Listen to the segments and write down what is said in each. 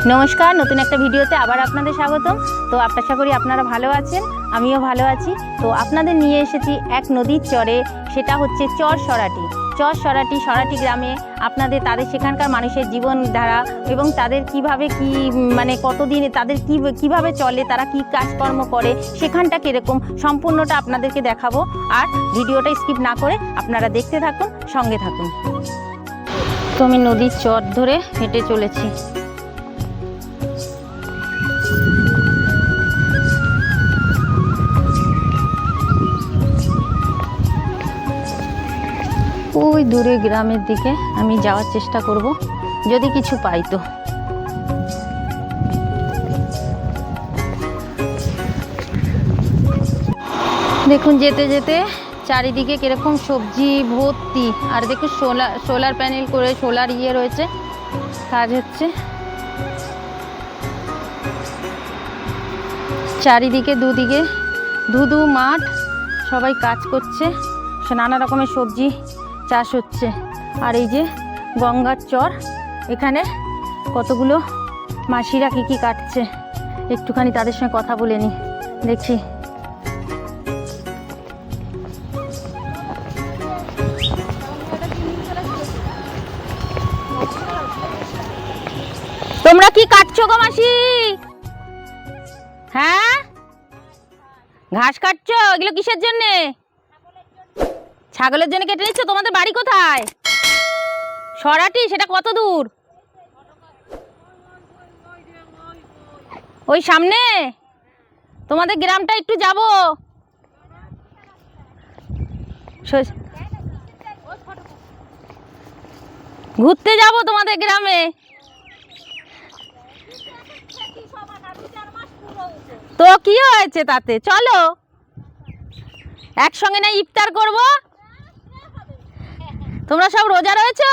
নমস্কার, নতুন একটা ভিডিওতে আবার আপনাদের স্বাগতম। তো আশা করি আপনারা ভালো আছেন, আমিও ভালো আছি। তো আপনাদের নিয়ে এসেছি এক নদীর চরে, সেটা হচ্ছে চর সরাটি গ্রামে। তাদের সেখানকার মানুষের জীবনধারা এবং তাদের কিভাবে কতদিনে তাদের কিভাবে চলে, তারা কি কাজকর্ম করে, সেখানটা কীরকম সম্পূর্ণটা আপনাদেরকে দেখাবো। আর ভিডিওটা স্কিপ না করে আপনারা দেখতে থাকুন, সঙ্গে থাকুন। তো আমি নদীর চর ধরে হেঁটে চলেছি। ওই দূরে গ্রামের দিকে আমি যাওয়ার চেষ্টা করব, যদি কিছু পাই তো। দেখুন যেতে যেতে চারিদিকে কিরকম সবজি ভর্তি। আর দেখুন সোলার প্যানেল করে সোলার রয়েছে, কাজ হচ্ছে। চারিদিকে দুদিকে ধুধু মাঠ, সবাই কাজ করছে, নানা রকমের সবজি চাষ হচ্ছে। আর এই যে গঙ্গার চর, এখানে কতগুলো মাসিরা কি কাটছে, একটুখানি তাদের সঙ্গে কথা বলে নি। দেখি তোমরা কি কাটছো গো মাসি? হ্যাঁ, ঘাস কাটছো? এগুলো কিসের জন্যে? ছাগলের জন্য কেটে নিচ্ছ? তোমাদের বাড়ি কোথায়? সরাটি? সেটা কত দূর? ওই সামনে? তোমাদের গ্রামটা একটু যাব, ঘুরতে যাব তোমাদের গ্রামে। তো কি হয়েছে তাতে, চলো একসঙ্গে না ইফতার করব। তোমরা সব রোজা রয়েছো?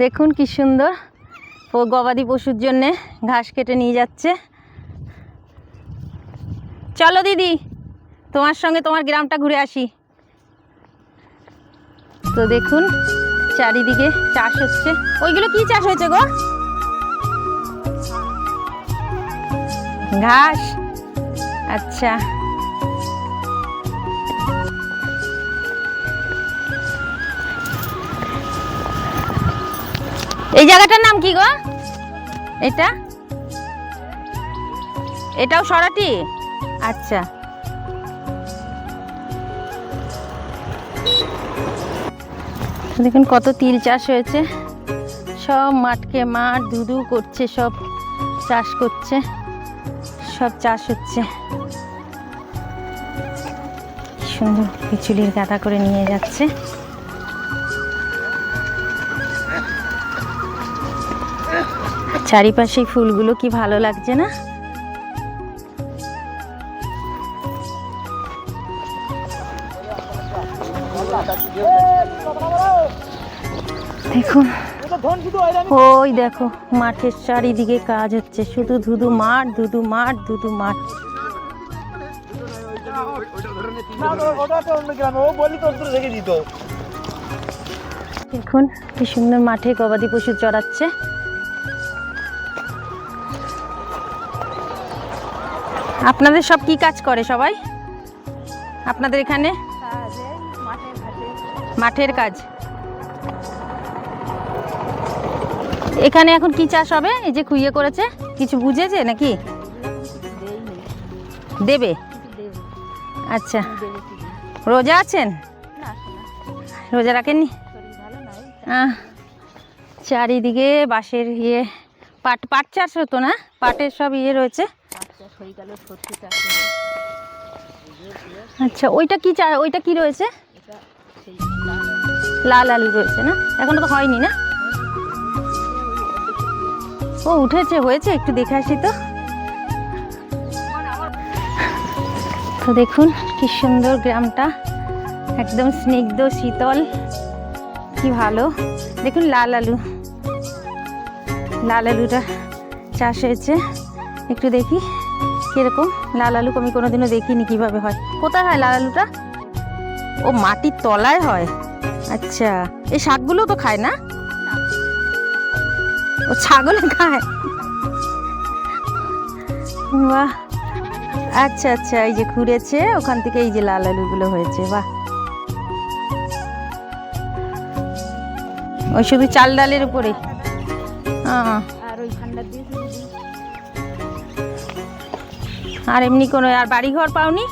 দেখুন কি সুন্দর, ও গবাদি পশুর জন্যে ঘাস কেটে নিয়ে যাচ্ছে। চলো দিদি, তোমার সঙ্গে তোমার গ্রামটা ঘুরে আসি। তো দেখুন চারিদিকে চাষ হচ্ছে। ওইগুলো কি চাষ হয়েছে গো? ঘাস, আচ্ছা। এই জায়গাটার নাম কি গো? এটাও সরাটি? আচ্ছা। দেখুন কত তিল চাষ হয়েছে, সব মাঠকে মাঠ ধুধু করছে, সব চাষ করছে, সব চাষ হচ্ছে। সুন্দর পিছুলির গাদা করে নিয়ে যাচ্ছে। চারিপাশে ফুলগুলো কি ভালো লাগছে না? দেখুন, ওই দেখো মাঠের চারিদিকে কাজ হচ্ছে, শুধু ধুধু মাঠ, ধুধু মাঠ, ধুধু মাঠ। দেখুন কি সুন্দর মাঠে গবাদি পশু চড়াচ্ছে। আপনাদের সব কি কাজ করে সবাই আপনাদের এখানে? মাঠের কাজ। এখানে এখন কি চাষ হবে? এই যে খুইয়ে করেছে, কিছু বুঝেছে নাকি? দেবে? আচ্ছা। রোজা আছেন? রোজা রাখেননি? চারিদিকে বাঁশের পাট চাষ হতো না? পাটের সব রয়েছে। আচ্ছা, ওইটা কি রয়েছে? লাল আলু রয়েছে না? এখনো তো হয়নি না? ও উঠেছে, হয়েছে, একটু দেখে আসি তো। তো দেখুন কি সুন্দর গ্রামটা, একদম স্নিগ্ধ শীতল, কি ভালো। দেখুন লাল আলুটা চাষ হয়েছে। একটু দেখি কিরকম লাল আলু, আমি কোনোদিনও দেখিনি কিভাবে হয়। কোথায় হয় লাল আলুটা? ও মাটির তলায় হয়। আচ্ছা, এই শাকগুলো তো খায় না? ও ছাগলে খায়? বাহ, আচ্ছা আচ্ছা, এই যে খুঁড়েছে ওখান থেকে এই যে লাল আলুগুলো হয়েছে। বাহ, ওই শুধু চাল ডালের উপরে। আর ওই ভান্ডার দিয়ে আর এমনি কোনো আর বাড়িঘর পাওনি?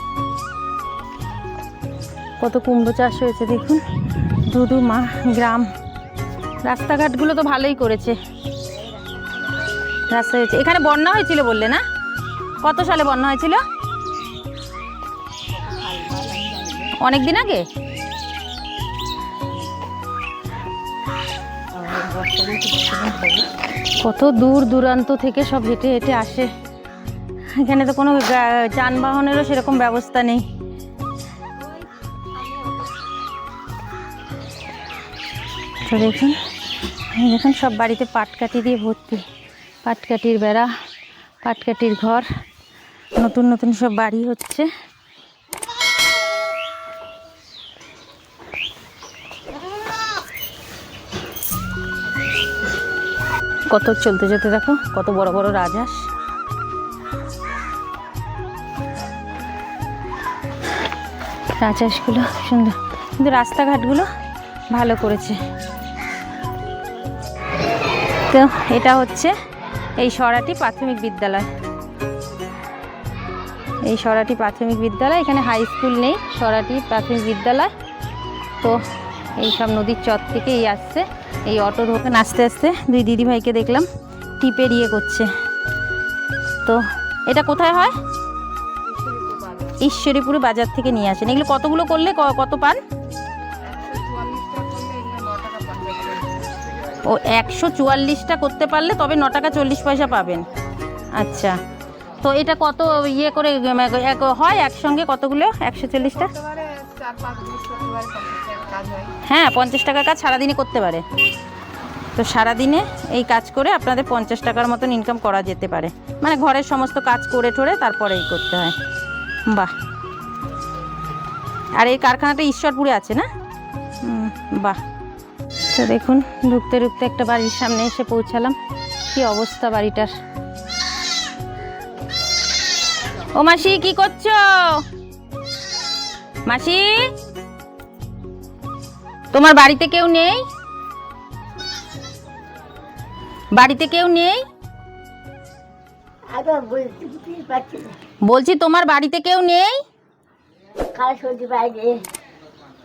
কত কুমড়ো চাষ হয়েছে দেখুন, দুদু মা গ্রাম। রাস্তাঘাটগুলো তো ভালোই করেছে, রাস্তা হয়েছে। এখানে বন্যা হয়েছিল বললে না? কত সালে বন্যা হয়েছিল? অনেক দিন আগে? কত দূর দূরান্ত থেকে সব হেঁটে হেঁটে আসে। এখানে তো কোনো যানবাহনেরও সেরকম ব্যবস্থা নেই। তো দেখুন, দেখুন সব বাড়িতে পাটকাঠি দিয়ে ভর্তি, পাটকাঠির বেড়া, পাটকাঠির ঘর, নতুন নতুন সব বাড়ি হচ্ছে। কত চলতে যেতে দেখো কত বড় বড় রাজহাঁস। রাজহাঁসগুলো সুন্দর, কিন্তু রাস্তাঘাটগুলো ভালো করেছে। তো এটা হচ্ছে এই সরাটি প্রাথমিক বিদ্যালয়। এই সরাটি প্রাথমিক বিদ্যালয়, এখানে হাই স্কুল নেই, সরাটি প্রাথমিক বিদ্যালয়। তো এই সব নদীর চর থেকেই আসছে। এই অটো ধোকে আস্তে আস্তে দুই দিদিভাইকে দেখলাম টিপের ইয়ে করছে। তো এটা কোথায় হয়? ঈশ্বরীপুর বাজার থেকে নিয়ে আসেন। এগুলো কতগুলো করলে কত পান? ও 144টা করতে পারলে তবে 9 টাকা 40 পয়সা পাবেন। আচ্ছা, তো এটা কত ইয়ে করে হয় একসঙ্গে কতগুলো? 140টা? হ্যাঁ, 50 টাকার কাজ সারাদিনে করতে পারে। তো সারাদিনে এই কাজ করে আপনাদের 50 টাকার মতন ইনকাম করা যেতে পারে। মানে ঘরের সমস্ত কাজ করে ঠোরে তারপরে এই করতে হয়। বাহ, আর এই কারখানাটা ঈশ্বরপুরে আছে না? বাহ। তো দেখুন, ঢুকতে ঢুকতে একটা বাড়ির সামনে এসে পৌঁছালাম। কি অবস্থা বাড়িটার। ও মাসি, কি করছো? মাসি, তোমার বাড়িতে কেউ নেই? বাড়িতে কেউ নেই? বলছি তোমার বাড়িতে কেউ নেই?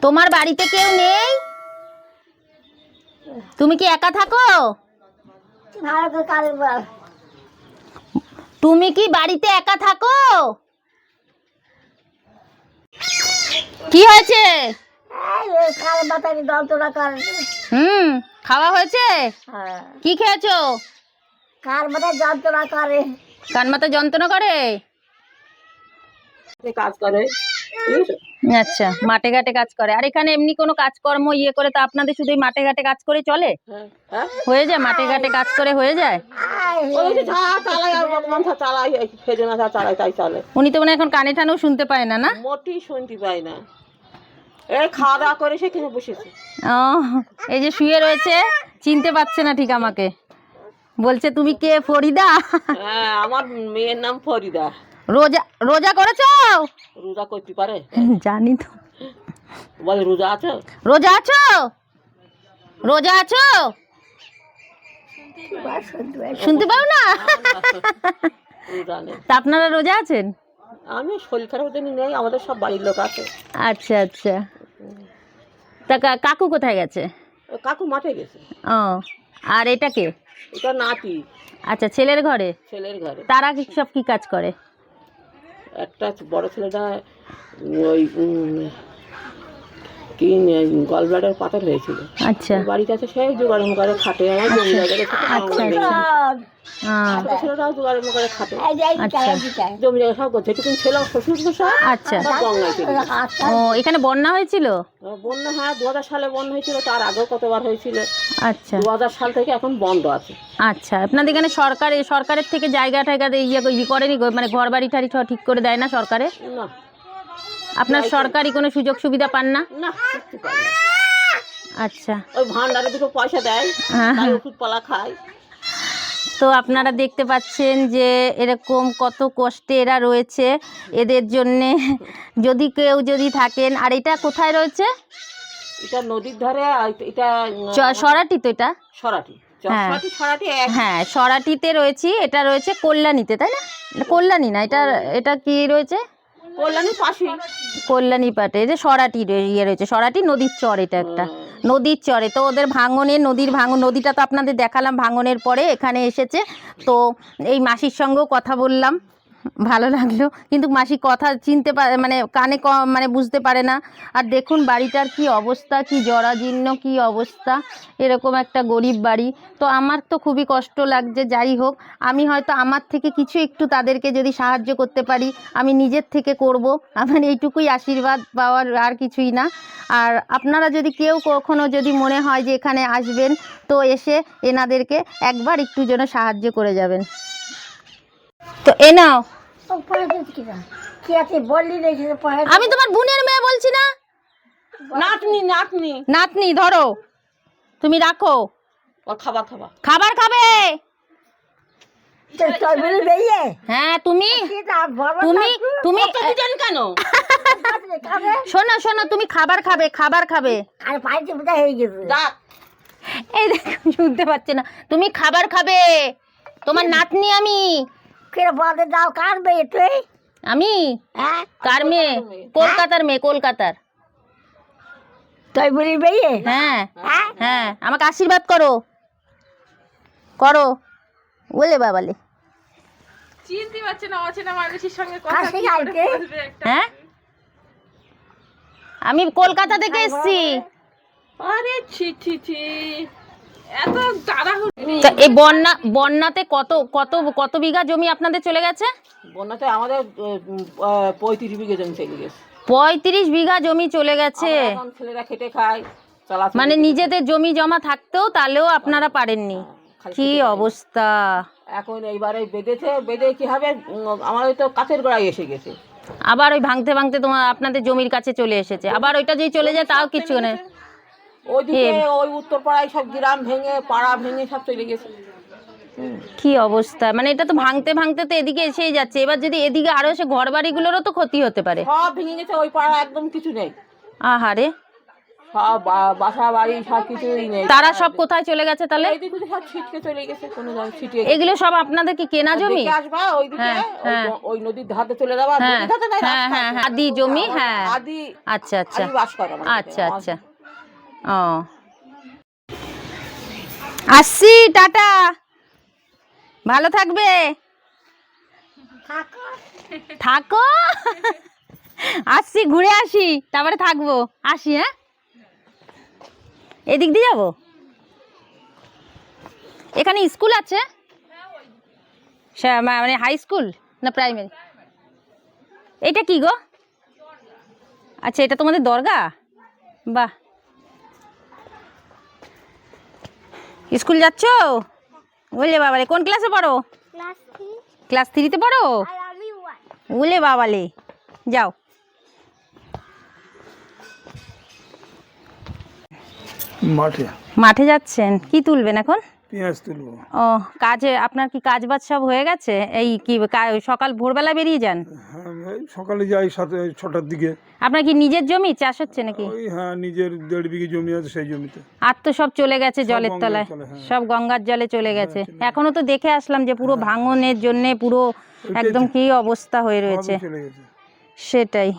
তোমার বাড়িতে কেউ নেই? তুমি কি একা থাকো? তুমি কি বাড়িতে একা থাকো? কি হয়েছে? খাওয়া হয়েছে? কি খেয়েছো? কান মাথা যন্ত্রণা করে? কাজ করে। আচ্ছা, মাঠে ঘাটে কাজ করে। আর এখানে এমনি কোনো কাজকর্ম ইয়ে করে তো আপনাদের শুধু মাঠে ঘাটে কাজ করে চলে? হয়ে যায়, মাঠে ঘাটে কাজ করে হয়ে যায়? উনি তো মানে এখন কানে টানেও শুনতে পায় না? না, মোটেই শুনতে পায় না। এই খাওয়া দাওয়া করে সেখানে বসেছে। ও, এই যে শুয়ে রয়েছে, চিনতে পারছে না ঠিক আমাকে। বলছে তুমি কে? ফরিদা? হ্যাঁ, আমার মেয়ের নাম ফরিদা। রোজা রোজা করেছো? রোজা করতে পারে? জানি তো। বলে রোজা আছো? রোজা আছো? রোজা আছো? শুনতে পাও না? তা আপনারা রোজা আছেন? আমি শরীর খারাপ হতে নেই, আমাদের সব বাড়ির লোক আছে। আচ্ছা আচ্ছা। তা কাকু কোথায় গেছে? কাকু মাঠে গেছে। ও, আর এটা কে? এটা নাতি। আচ্ছা, ছেলের ঘরে? ছেলের ঘরে। তারা সব কি কাজ করে? একটা বড় ছেলেটা ওই কি গল ব্লাডার পাথর হয়েছিল। আচ্ছা, বাড়িতে আছে, সেই জোগাড় করে খাটে। আমার জমি জায়গায় ছেলেটাও জোগাড় করে খাটে। জমি জায়গা সব করছে। একটু ছেলে শ্বশুর মশাই। আচ্ছা, ও, এখানে বন্যা হয়েছিল? বন্যা, হ্যাঁ, 2000 সালে বন্যা হয়েছিল। তার আগেও কতবার হয়েছিল। আচ্ছা, 2000 সাল থেকে এখন বন্ধ আছে। আচ্ছা, আপনাদের এখানে সরকারের থেকে জায়গা টায়গা ইয়ে করেনি? মানে ঘর বাড়ি টাড়ি ঠিক করে দেয় না সরকারে? না। আপনার সরকারি কোনো সুযোগ সুবিধা পান না? না, কিছু পাই না। আচ্ছা, ওই ভান্ডারে দুটো পয়সা দেয়, তাই ওষুধ পালা খাই। তো আপনারা দেখতে পাচ্ছেন যে এরকম কত কষ্টে এরা রয়েছে, এদের জন্যে যদি কেউ যদি থাকেন। আর এটা কোথায় রয়েছে? এটা নদীর ধারে, আর এটা সরাটি, তো এটা সরাটি। হ্যাঁ সরাটি হ্যাঁ, সরাটিতে রয়েছি। এটা রয়েছে কল্যাণীতে, তাই না? কল্যাণী না, এটা কি রয়েছে? কল্যাণীর পাশে, কল্যাণী পাটে যে সরাটি ইয়ে রয়েছে, সরাটি নদীর চর। এটা একটা নদীর চরে। তো ওদের ভাঙনে, নদীর ভাঙন, নদীটা তো আপনাদের দেখালাম ভাঙনের পরে এখানে এসেছে। তো এই মাসির সঙ্গেও কথা বললাম, ভালো লাগলো। কিন্তু মাসি কথা চিনতে পারে, মানে কানে মানে বুঝতে পারে না। আর দেখুন বাড়িটার কি অবস্থা, কি জরাজীর্ণ কি অবস্থা, এরকম একটা গরিব বাড়ি। তো আমার তো খুবই কষ্ট লাগছে। যাই হোক, আমি হয়তো আমার থেকে কিছু একটু তাদেরকে যদি সাহায্য করতে পারি, আমি নিজের থেকে করব। আমার এইটুকুই আশীর্বাদ পাওয়ার, আর কিছুই না। আর আপনারা যদি কেউ কখনো যদি মনে হয় যে এখানে আসবেন, তো এসে এনাদেরকে একবার একটু যেন সাহায্য করে যাবেন। তো এ নাও, আমি তোমার বোনের মেয়ে বলছি না? নাতনি নাতনি নাতনি, ধরো, তুমি রাখো। খাবার খাবে। হ্যাঁ, তুমি তুমি তুমি কেন? শোনো, তুমি খাবার খাবে। এই দেখো, শুনতে পাচ্ছে না। তুমি খাবার খাবে, তোমার নাতনি আমি। দাও, কার মেয়ে তুই? আমি কার মেয়ে? কলকাতার মেয়ে, কলকাতার। তুই বলি মেয়ে? হ্যাঁ হ্যাঁ, আমাকে আশীর্বাদ করো বলে বাবালে। চিনতে পারছে না, অচেনা মানুষের সঙ্গে কথা কি করে বলবে একটা। হ্যাঁ, আমি কলকাতা থেকে এসেছি। আরে ছি ছি ছি, এত তাড়াহুড়ো। তা এই বন্যাতে কত কত কত বিঘা জমি আপনাদের চলে গেছে? বন্যাতে আমাদের 35 বিঘে জমি চলে গেছে। 35 বিঘা জমি চলে গেছে। এখন ছেলেরা খেটে খায়, চালাচ্ছে। মানে নিজেদের জমি জমা থাকতেও তাহলেও আপনারা পারেননি। কি অবস্থা! এখন এইবারে বেঁধে কি হবে, আমাদের তো কাছের গোড়ায় এসে গেছে। আবার ওই ভাঙতে তোমার আপনাদের জমির কাছে চলে এসেছে। আবার ওইটা যদি চলে যায় তাও কিছু নেই। ওইদিকে ওই উত্তরপাড়ায় সব গ্রাম ভেঙে, পাড়া ভেঙে সব চলে গেছে। কি অবস্থা! মানে এটা তো ভাঙতে তো এদিকে এসেই যাচ্ছে। এবার যদি এদিকে আরো এসে ঘর বাড়িগুলোরও তো ক্ষতি হতে পারে। সব ভেঙে গেছে, ওই পাড়া একদম কিছু নেই। আহারে, সব বাসা বাড়ি সব কিছুই নেই। তারা সব কোথায় চলে গেছে তাহলে? এইদিকে সব ছিটকে চলে গেছে, কোনো জায়গায় ছিটিয়ে। এগুলো সব আপনাদের কি কেনা জমি? আসবা ওইদিকে, হ্যাঁ, ওই নদীর ধারে চলে যাবা। হ্যাঁ হ্যাঁ, আদি জমি। হ্যাঁ, আদি। আচ্ছা আচ্ছা। ও, আসছি, টাটা, ভালো থাকবে, থাকো। আসছি, ঘুরে আসি, তারপরে থাকবো। আসি, হ্যাঁ। এদিক দিয়ে যাবো। এখানে স্কুল আছে, মানে হাই স্কুল না প্রাইমারি? এটা কি গো? আচ্ছা, এটা তোমাদের দরগা? বাহ, স্কুল যাচ্ছ? বলে বাবালে, কোন ক্লাসে পড়ো? ক্লাস 3-তে পড়ো? বলে বাবালে, যাও। মাঠে যাচ্ছেন? কি তুলবেন এখন? পেঁয়াজ তুলবো। ও, কাজে আপনার কি কাজ বাজ সব হয়ে গেছে? এই কি সকাল ভোরবেলা বেরিয়ে যান? হ্যাঁ, সকালে যাই 6টার দিকে। আপনার কি নিজের জমি চাষ হচ্ছে নাকি? ওই হ্যাঁ, নিজের 1.5 বিঘে জমি আছে, সেই জমিতে। আর তো সব চলে গেছে জলের গঙ্গার তলায়, জলে, হ্যাঁ। সব গঙ্গার জলে চলে গেছে। এখনো তো দেখে আসলাম যে পুরো ভাঙনের জন্য পুরো একদম কি অবস্থা হয়ে রয়েছে। চলে গেছে। সেটাই।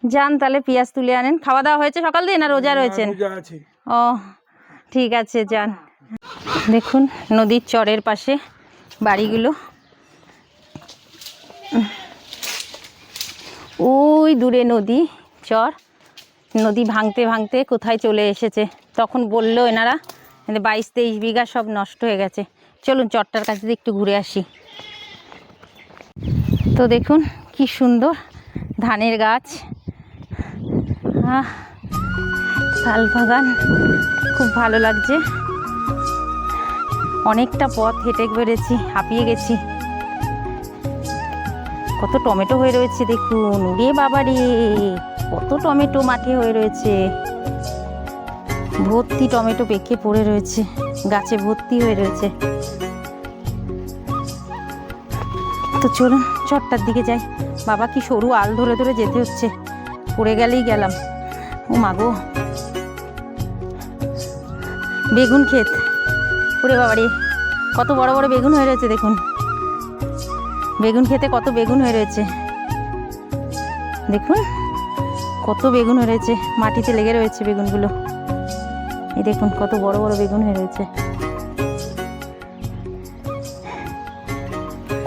যান তাহলে, পেঁয়াজ তুলে আনেন। খাওয়া দাওয়া হয়েছে সকাল দিয়ে না রোজা রয়েছেন? রোজা আছি। ও, ঠিক আছে, যান। দেখুন নদীর চরের পাশে বাড়িগুলো। ওই দূরে নদী, চর। নদী ভাঙতে কোথায় চলে এসেছে। তখন বললো এনারা 22-23 বিঘা সব নষ্ট হয়ে গেছে। চলুন চরটার কাছে দিয়ে একটু ঘুরে আসি। তো দেখুন কি সুন্দর ধানের গাছ, শাল বাগান, খুব ভালো লাগছে। অনেকটা পথ হেঁটে বেড়েছি, হাঁপিয়ে গেছি। কত টমেটো হয়ে রয়েছে দেখুন, ওরে বাবারে, কত টমেটো মাঠে হয়ে রয়েছে। ভর্তি টমেটো পেকে পড়ে রয়েছে, গাছে ভর্তি হয়ে রয়েছে। তো চলুন চটটার দিকে যাই। বাবা কি সরু আল ধরে ধরে যেতে হচ্ছে, পড়ে গেলেই গেলাম। ও মাগো, বেগুন ক্ষেত, ওরে বাবারে কত বড় বড় বেগুন হয়ে রয়েছে দেখুন। বেগুন খেতে কত বেগুন হয়ে রয়েছে দেখুন, কত বেগুন হয়ে রয়েছে, মাটিতে লেগে রয়েছে বেগুনগুলো। এই দেখুন কত বড় বড় বেগুন হয়ে রয়েছে,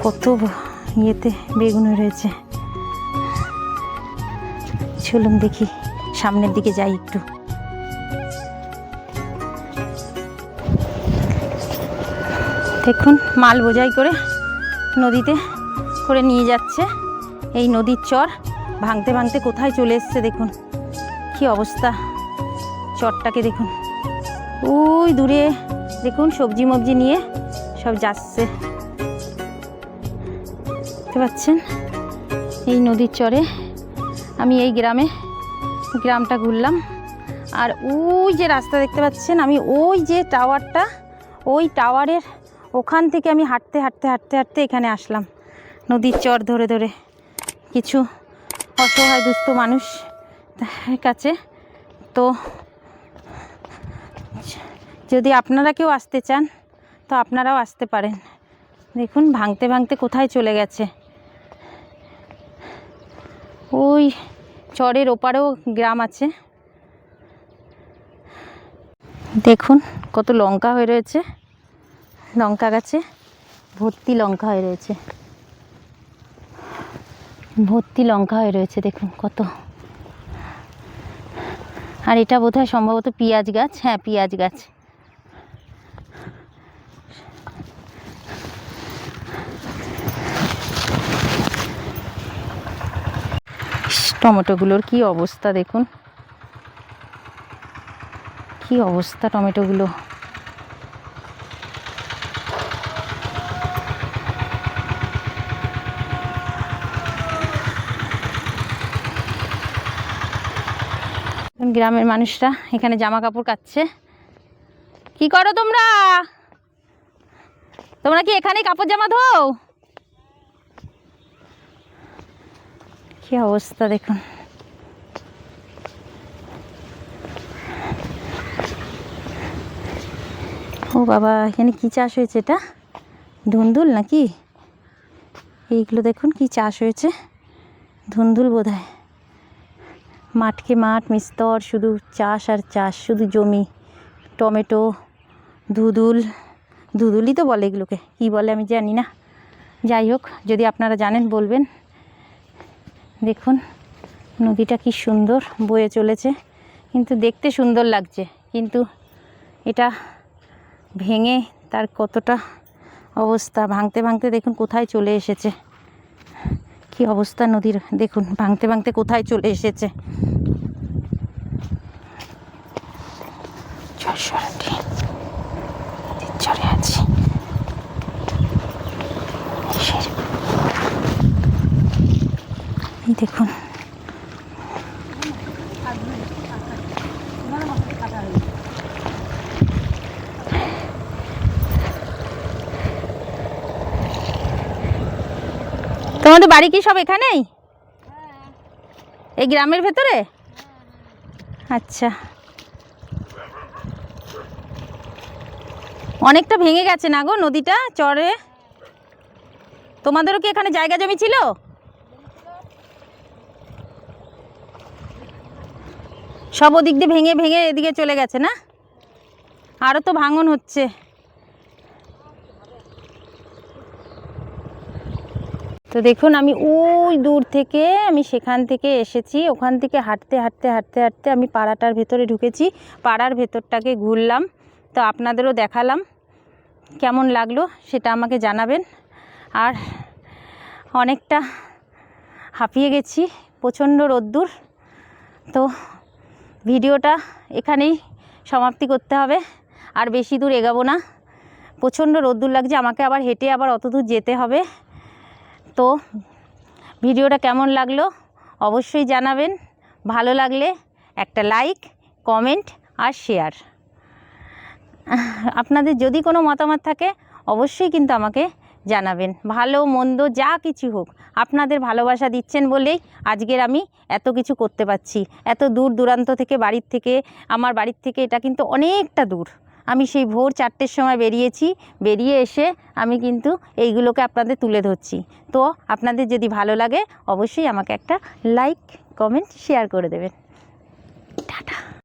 কত ইয়েতে বেগুন হয়ে রয়েছে। চলুন দেখি, সামনের দিকে যাই একটু। দেখুন মাল বোঝাই করে নদীতে করে নিয়ে যাচ্ছে। এই নদীর চর ভাঙতে ভাঙতে কোথায় চলে এসছে দেখুন, কি অবস্থা। চরটাকে দেখুন, ওই দূরে দেখুন সবজি মবজি নিয়ে সব যাচ্ছে, দেখতে পাচ্ছেন। এই নদীর চরে আমি এই গ্রামটা ঘুরলাম। আর ওই যে রাস্তা দেখতে পাচ্ছেন, আমি ওই যে টাওয়ারটা, ওই টাওয়ারের ওখান থেকে আমি হাঁটতে হাঁটতে হাঁটতে হাঁটতে এখানে আসলাম নদীর চর ধরে ধরে কিছু অসহায় দুস্থ মানুষ কাছে। তো যদি আপনারা কেউ আসতে চান তো আপনারাও আসতে পারেন। দেখুন ভাঙতে ভাঙতে কোথায় চলে গেছে। ওই চরের ওপারেও গ্রাম আছে। দেখুন কত লঙ্কা হয়ে রয়েছে, লঙ্কা গাছে ভর্তি লঙ্কা হয়ে রয়েছে, ভর্তি লঙ্কা হয়ে রয়েছে দেখুন কত। আর এটা বোধহয় সম্ভবত পেঁয়াজ গাছ, হ্যাঁ পেঁয়াজ গাছ। টমেটোগুলোর কি অবস্থা দেখুন, কি অবস্থা টমেটোগুলো। গ্রামের মানুষরা এখানে জামা কাপড় কাচ্ছে। কি করো তোমরা? তোমরা কি এখানে কাপড় জামা ধোও? কি অবস্থা দেখুন। ও বাবা, এখানে কি চাষ হয়েছে? এটা ধুন্দুল নাকি? এইগুলো দেখুন কি চাষ হয়েছে, ধুন্দুল বোধহয়। মাঠকে মাঠ মিস্তর, শুধু চাষ আর চাষ, শুধু জমি। টমেটো, ধুদুলই তো বলে এগুলোকে, কী বলে আমি জানি না। যাই হোক, যদি আপনারা জানেন বলবেন। দেখুন নদীটা কি সুন্দর বয়ে চলেছে, কিন্তু দেখতে সুন্দর লাগছে, কিন্তু এটা ভেঙে তার কতটা অবস্থা। ভাঙতে ভাঙতে দেখুন কোথায় চলে এসেছে, কি অবস্থা নদীর দেখুন, ভাঙতে ভাঙতে কোথায় চলে এসেছে। চরে আছি, এই দেখুন তোমাদের বাড়ি কি সব এখানেই, এই গ্রামের ভেতরে? আচ্ছা, অনেকটা ভেঙে গেছে না গো নদীটা চরে? তোমাদেরও কি এখানে জায়গা জমি ছিল? সব ওদিক দিয়ে ভেঙে ভেঙে এদিকে চলে গেছে না? আরও তো ভাঙন হচ্ছে। তো দেখুন আমি ওই দূর থেকে, আমি সেখান থেকে এসেছি, ওখান থেকে হাঁটতে হাঁটতে হাঁটতে হাঁটতে আমি পাড়াটার ভেতরে ঢুকেছি, পাড়ার ভেতরটাকে ঘুরলাম। তো আপনাদেরও দেখালাম, কেমন লাগলো সেটা আমাকে জানাবেন। আর অনেকটা হাঁপিয়ে গেছি, প্রচণ্ড রোদ্দুর। তো ভিডিওটা এখানেই সমাপ্তি করতে হবে, আর বেশি দূর এগাবো না, প্রচণ্ড রোদ্দুর লাগছে, আমাকে আবার হেঁটে আবার অত দূর যেতে হবে। তো ভিডিওটা কেমন লাগলো অবশ্যই জানাবেন। ভালো লাগলে একটা লাইক, কমেন্ট আর শেয়ার। আপনাদের যদি কোনো মতামত থাকে অবশ্যই কিন্তু আমাকে জানাবেন, ভালো মন্দ যা কিছু হোক আপনাদের ভালোবাসা দিচ্ছেন বলেই আজকের আমি এত কিছু করতে পারছি। এত দূর দূরান্ত থেকে বাড়ির থেকে, আমার বাড়ির থেকে এটা কিন্তু অনেকটা দূর। আমি সেই ভোর 4টের সময় বেরিয়েছি, বেরিয়ে এসে আমি কিন্তু এইগুলোকে আপনাদের তুলে ধরছি। তো আপনাদের যদি ভালো লাগে অবশ্যই আমাকে একটা লাইক, কমেন্ট, শেয়ার করে দেবেন। টাটা।